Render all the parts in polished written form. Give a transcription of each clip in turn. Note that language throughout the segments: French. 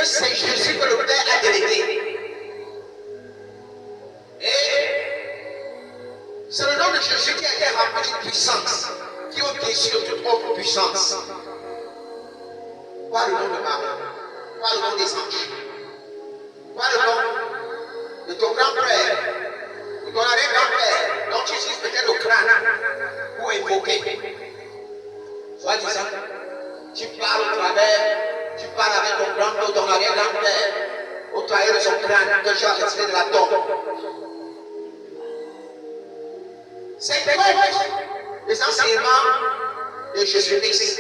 que c'est Jésus que le Père a délégué. Et c'est le nom de Jésus qui a été rempli d'une puissance, qui est au-dessus de toute autre puissance. Pas le nom de Marie, pas le nom des anges, pas le nom de ton grand-père, de ton arrière-grand-père, dont tu utilises peut-être le crâne pour évoquer. Soit disant, tu parles au travers, tu parles avec ton grand-père ou ton arrière-grand-père, au travers de son crâne, que tu as retiré de la tombe. C'est les enseignements de Jésus-Christ.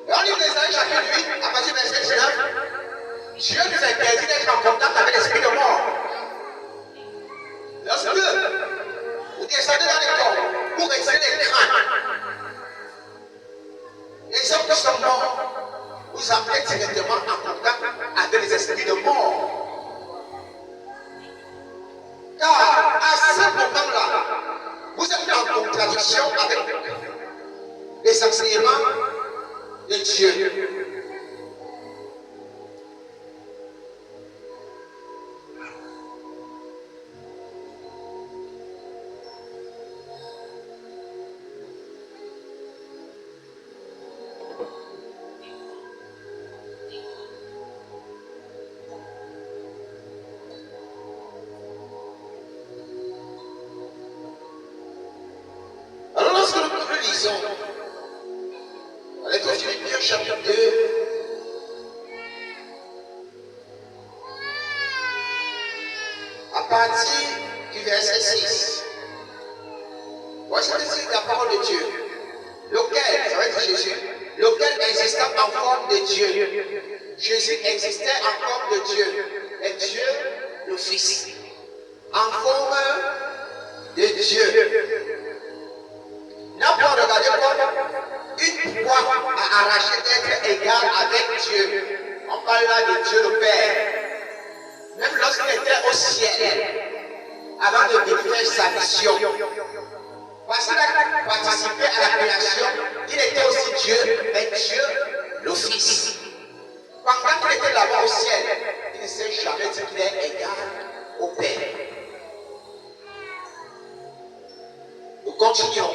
Et on lit les Ésaïe chapitre 8, à partir du verset 19, Dieu nous interdit d'être en contact avec l'esprit de mort. Lorsque vous descendez dans les corps pour retirer les crânes, les hommes qui sont morts, vous entrez directement en contact avec les esprits de mort. Car à ce moment-là, vous êtes en contradiction avec les enseignements de Dieu. Avec Philippiens chapitre 2, à partir du verset 6. Voici le titre de la parole de Dieu, lequel, ça va être Jésus, lequel existait en forme de Dieu. Jésus existait en forme de Dieu, et Dieu le Fils, en forme de Dieu. N'a pas regardé comme une foi à arracher d'être égal avec Dieu. On parle là de Dieu le Père. Même lorsqu'il était au ciel, avant de venir faire sa mission, parce qu'il a participé à la création, il était aussi Dieu, mais Dieu le Fils. Pendant qu'il était là-bas au ciel, il ne s'est jamais dit qu'il est égal au Père. Nous continuons.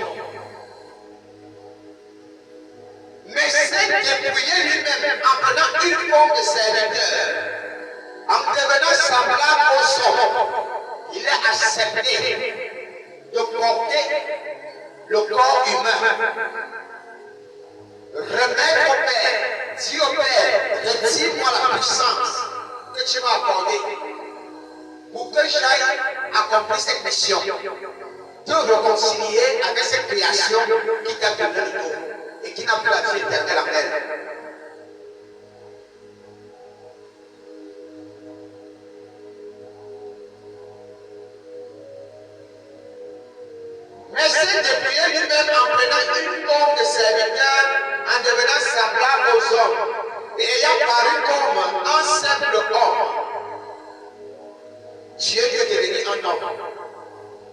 Mais c'est dépouillé lui-même en prenant une forme de serviteur, en devenant semblable aux hommes. Il a accepté de porter le corps humain. Remettre au Père, dis au Père, retire-moi la puissance que tu m'as accordée pour que j'aille accomplir cette mission, te réconcilier avec cette création qui t'a donné le nom et qui n'a plus la vie éternelle en elle. Mais c'est dépouillé lui-même en prenant une forme de serviteur, en devenant semblable aux hommes, et ayant paru comme un simple homme. Dieu est devenu un homme,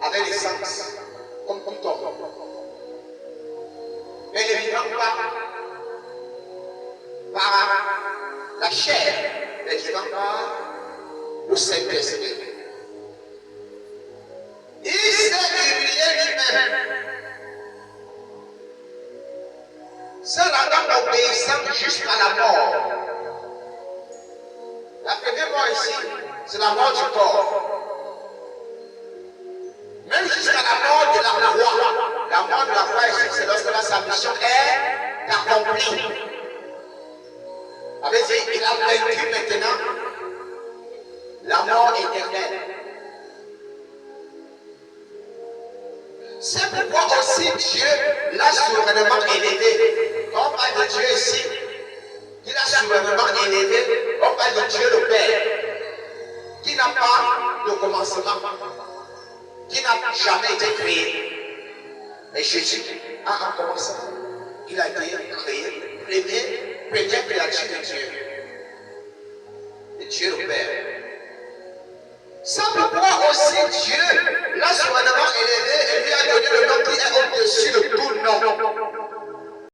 avec les sens, comme tout homme. Mais ne vivant pas par la chair, mais vivant par le Saint-Esprit. Il s'est humilié lui-même, se rendant obéissant jusqu'à la mort. La première mort ici, c'est la mort du corps. Même jusqu'à la mort de la croix. La mort de la croix ici, c'est lorsque sa mission est accomplie. Avec dit, il a vaincu maintenant la mort éternelle. C'est pourquoi aussi Dieu l'a souverainement élevé. Quand on parle de Dieu ici, il a souverainement élevé. On parle de Dieu le Père, qui n'a pas de commencement, qui n'a jamais été créé. Mais Jésus a un commencement. Il a été créé, première créature de Dieu. Et Dieu le Père. C'est pourquoi aussi Dieu l'a souverainement élevé et lui a donné le nom qui est au-dessus de tout nom.